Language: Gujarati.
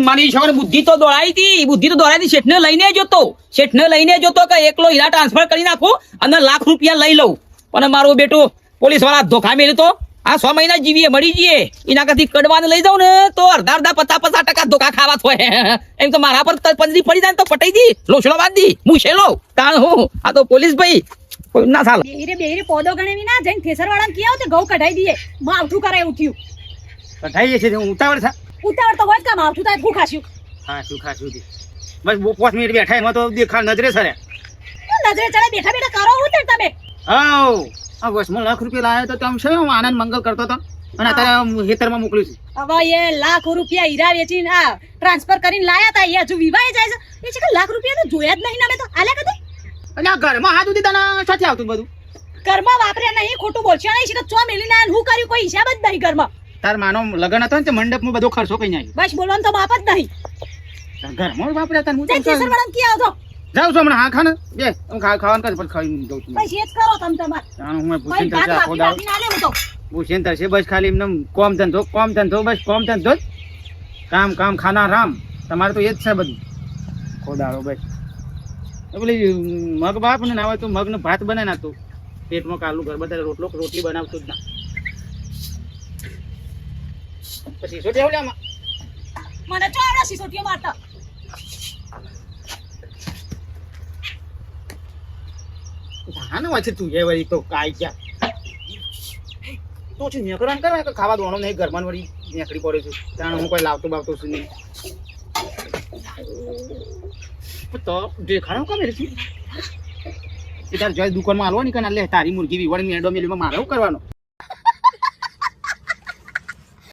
મારી છોકરી બુદ્ધિ તો દોડાઈ હતી શેઠને લઈને જોતો કે એકલો હીરા ટ્રાન્સફર કરી નાખું અને લાખ રૂપિયા લઈ લઉં પણ મારો બેટો પોલીસ વાળા ધોખા મેળ્યો તો આ 6 મહિના જીવીએ મળી જઈએ એના કરતી કડવાને લઈ જાઉં ને તો અડધા 50% ધોખા ખાવા થાય એમ તો મારા પર પંજરી પડી જાય તો પટાઈ દી લોસડો બાંધ દી મૂછેલો કારણ હું આ તો પોલીસ ભાઈ ના ચાલે બેહીરે પોદો ગણેવી ના જઈને થેસર વાળાને કહી આવ તે ઘઉં કઢાઈ દઈએ માવઠું કરે એવું થયું કઢાઈએ છે ઉતાવળ તો હોય કા માવઠું થાય ભૂખ ખાશું બસ 5 મિનિટ બેઠા એમાં તો દેખા નજરે સરે નજરે ચડે બેઠા કરો હું તે તમે આ વર્ષમાં લાખ રૂપિયા લાવ્યો તો તમે શું આનંદ મંગલ કરતો હતો અને અત્યારે હેતરમાં મોકલ્યું છે હવે એ લાખ રૂપિયા હીરા વેચીને આ ટ્રાન્સફર કરીને લાયા તા એ હજુ વિવાહ જાય છે એ છે કે લાખ રૂપિયા તો જોયા જ નહીં અમે તો આલ્યા કદી અને આ ઘરમાં હાથ સુધી તને સાથે આવતું બધું ઘરમાં વાપરે નહીં ખોટું બોલશે નહીં છે કે ચો મેલીને હું કર્યું કોઈ હિસાબ જ નહીં ઘરમાં તાર માનો લગન હતો ને તે મંડપમાં બધો ખર્ચો કઈ નાખ્યો બસ બોલવાનું તો બાપ જ નહીં ઘરમાં વાપરે તને હું થેસર વાળાને કી આવતો જાઉં છું હમણાં હા ખાને બે હું ખાવાનું કર પછી ખાઈ દઉં છું બસ એ જ કરો તમે તમાર હું પૂછીને તરશે આખો દાવ પૂછીને તરશે બસ ખાલી એમને કોમ ધંધો બસ કોમ ધંધો જ કામ ખાના રામ તમારે તો એ જ છે બધું ખોદાળો બસ પેલી મગ બાપ ને ના હોય તો મગનો ભાત બનાવી નાખતો પેટમાં કાલું ઘર બધા રોટલી બનાવતું જ ના પછી શું ટેવલે આમાં મને ચો આવડા સિસોટીઓ મારતા હાને વાંચે તું એ વળી તો કાઈ ક્યાં તો છે નેકરાન કરે કે ખાવા દોણો નહીં ઘરમાં વળી નેકડી પડે છે ત્યાં હું કોઈ લાવતો છું નહીં તો દેખાડો કામ રે છે એ તાર જોઈ દુકાનમાં આલવાની કે ના લે તારી મુરગી વિવડ મેડો મેલીમાં મારે શું કરવાનો